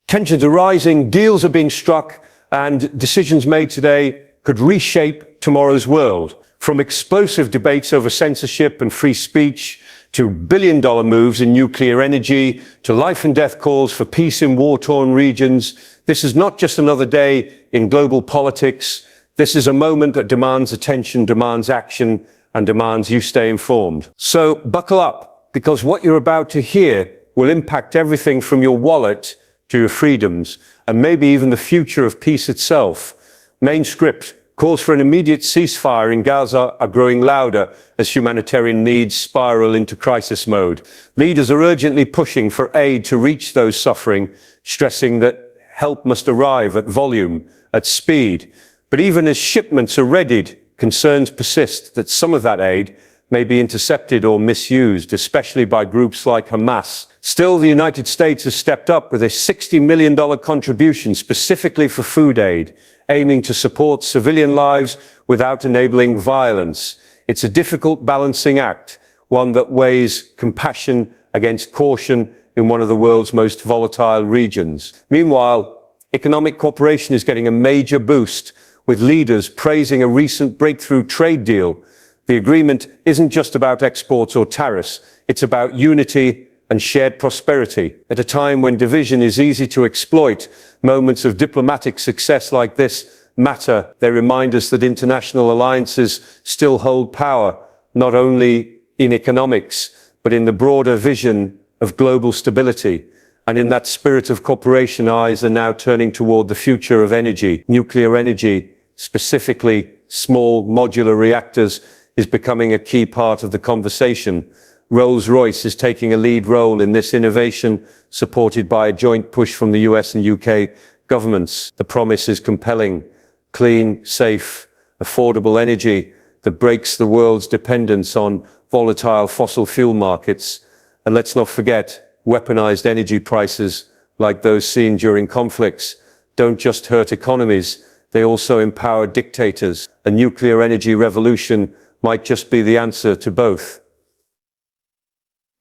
Tensions are rising, deals are being struck, and decisions made today could reshape tomorrow's world. From explosive debates over censorship and free speech, to billion-dollar moves in nuclear energy, to life and death calls for peace in war-torn regions, this is not just another day in global politics. This is a moment that demands attention, demands action, and demands you stay informed. So buckle up, because what you're about to hear will impact everything from your wallet to your freedoms, and maybe even the future of peace itself. Main script: calls for an immediate ceasefire in Gaza are growing louder as humanitarian needs spiral into crisis mode. Leaders are urgently pushing for aid to reach those suffering, stressing that help must arrive at volume, at speed. But even as shipments are readied, concerns persist that some of that aid may be intercepted or misused, especially by groups like Hamas. Still, the United States has stepped up with a $60 million contribution specifically for food aid, aiming to support civilian lives without enabling violence. It's a difficult balancing act, one that weighs compassion against caution in one of the world's most volatile regions. Meanwhile, economic cooperation is getting a major boost, with leaders praising a recent breakthrough trade deal. The agreement isn't just about exports or tariffs, it's about unity and shared prosperity. At a time when division is easy to exploit, moments of diplomatic success like this matter. They remind us that international alliances still hold power, not only in economics, but in the broader vision of global stability. And in that spirit of cooperation, eyes are now turning toward the future of energy. Nuclear energy, specifically small modular reactors, is becoming a key part of the conversation. Rolls-Royce is taking a lead role in this innovation, supported by a joint push from the US and UK governments. The promise is compelling: clean, safe, affordable energy that breaks the world's dependence on volatile fossil fuel markets. And let's not forget, weaponized energy prices, like those seen during conflicts, don't just hurt economies, they also empower dictators. A nuclear energy revolution might just be the answer to both.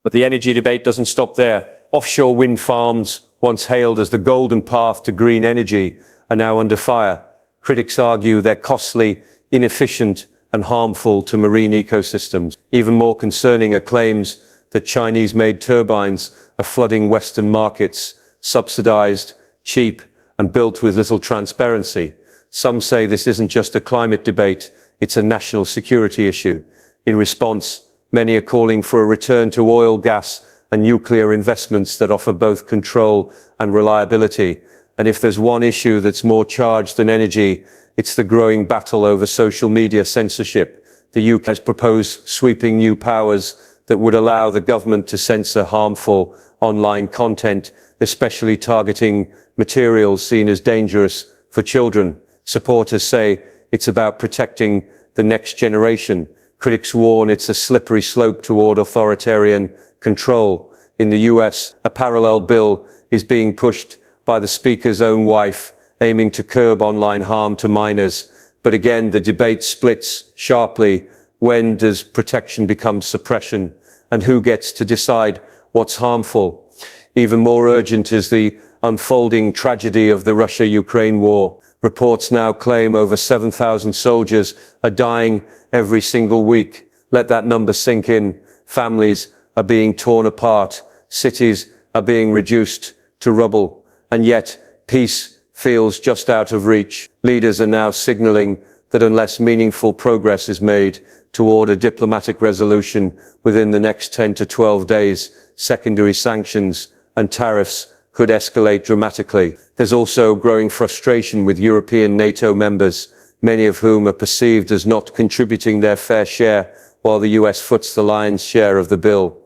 But the energy debate doesn't stop there. Offshore wind farms, once hailed as the golden path to green energy, are now under fire. Critics argue they're costly, inefficient, and harmful to marine ecosystems. Even more concerning are claims that Chinese-made turbines are flooding Western markets, subsidized, cheap, and built with little transparency. Some say this isn't just a climate debate, it's a national security issue. In response, many are calling for a return to oil, gas, and nuclear investments that offer both control and reliability. And if there's one issue that's more charged than energy, it's the growing battle over social media censorship. The UK has proposed sweeping new powers that would allow the government to censor harmful online content, especially targeting materials seen as dangerous for children. Supporters say it's about protecting the next generation. Critics warn it's a slippery slope toward authoritarian control. In the US, a parallel bill is being pushed by the Speaker's own wife, aiming to curb online harm to minors. But again, the debate splits sharply. When does protection become suppression? And who gets to decide what's harmful? Even more urgent is the unfolding tragedy of the Russia-Ukraine war. Reports now claim over 7,000 soldiers are dying every single week. Let that number sink in. Families are being torn apart. Cities are being reduced to rubble. And yet, peace feels just out of reach. Leaders are now signaling that unless meaningful progress is made toward a diplomatic resolution within the next 10 to 12 days, secondary sanctions and tariffs could escalate dramatically. There's also growing frustration with European NATO members, many of whom are perceived as not contributing their fair share, while the US foots the lion's share of the bill.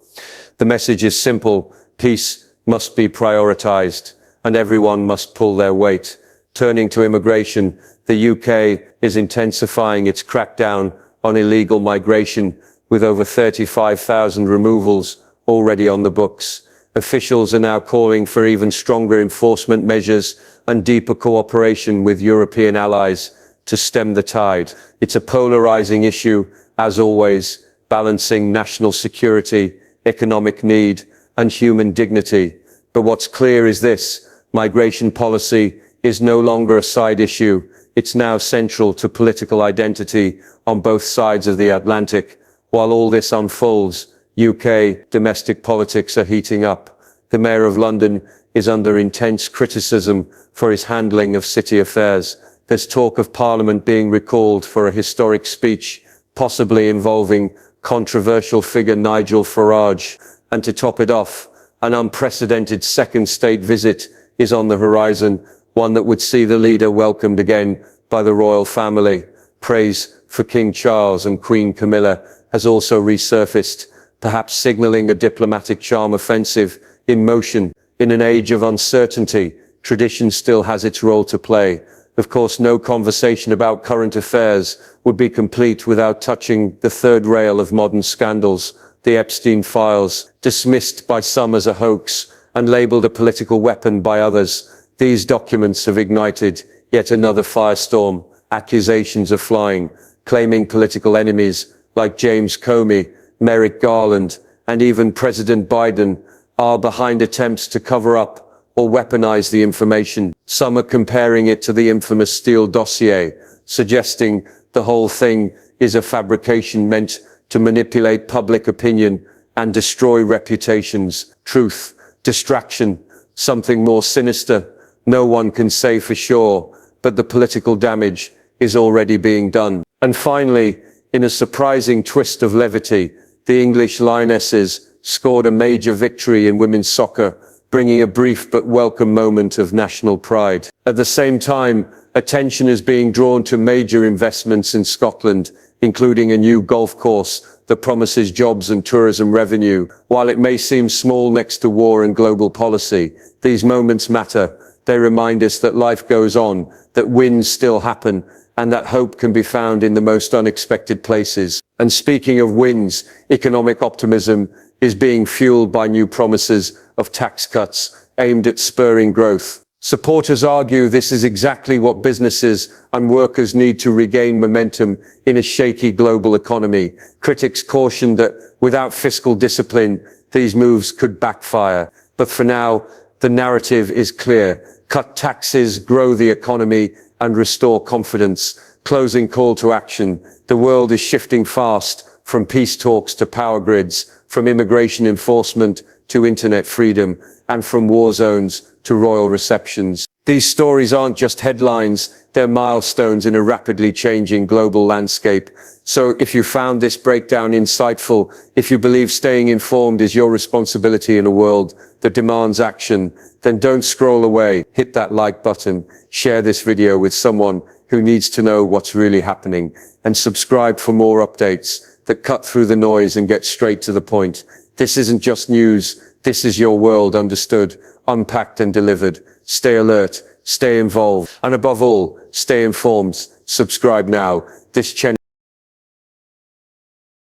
The message is simple: peace must be prioritized, and everyone must pull their weight. Turning to immigration, the UK is intensifying its crackdown on illegal migration, with over 35,000 removals already on the books. Officials are now calling for even stronger enforcement measures and deeper cooperation with European allies to stem the tide. It's a polarizing issue, as always, balancing national security, economic need, and human dignity. But what's clear is this: Migration policy is no longer a side issue. It's now central to political identity on both sides of the Atlantic. While all this unfolds, UK domestic politics are heating up. The Mayor of London is under intense criticism for his handling of city affairs. There's talk of Parliament being recalled for a historic speech, possibly involving controversial figure Nigel Farage. And to top it off, an unprecedented second state visit is on the horizon, one that would see the leader welcomed again by the royal family. Praise for King Charles and Queen Camilla has also resurfaced, perhaps signaling a diplomatic charm offensive in motion. In an age of uncertainty, tradition still has its role to play. Of course, no conversation about current affairs would be complete without touching the third rail of modern scandals, the Epstein files, dismissed by some as a hoax and labeled a political weapon by others. These documents have ignited yet another firestorm. Accusations are flying, claiming political enemies like James Comey, Merrick Garland, and even President Biden are behind attempts to cover up or weaponize the information. Some are comparing it to the infamous Steele dossier, suggesting the whole thing is a fabrication meant to manipulate public opinion and destroy reputations. Truth, distraction, something more sinister. No one can say for sure, but the political damage is already being done. And finally, in a surprising twist of levity, the English Lionesses scored a major victory in women's soccer, bringing a brief but welcome moment of national pride. At the same time, attention is being drawn to major investments in Scotland, including a new golf course that promises jobs and tourism revenue. While it may seem small next to war and global policy, these moments matter. They remind us that life goes on, that wins still happen, and that hope can be found in the most unexpected places. And speaking of wins, economic optimism is being fueled by new promises of tax cuts aimed at spurring growth. Supporters argue this is exactly what businesses and workers need to regain momentum in a shaky global economy. Critics caution that without fiscal discipline, these moves could backfire. But for now, the narrative is clear. Cut taxes, grow the economy, and restore confidence. Closing call to action. The world is shifting fast, from peace talks to power grids, from immigration enforcement to internet freedom, and from war zones to royal receptions. These stories aren't just headlines, they're milestones in a rapidly changing global landscape. So if you found this breakdown insightful, if you believe staying informed is your responsibility in a world that demands action, then don't scroll away. Hit that like button, share this video with someone who needs to know what's really happening, and subscribe for more updates that cut through the noise and get straight to the point. This isn't just news, this is your world understood, unpacked and delivered. Stay alert, stay involved, and above all, stay informed. Subscribe now. This channel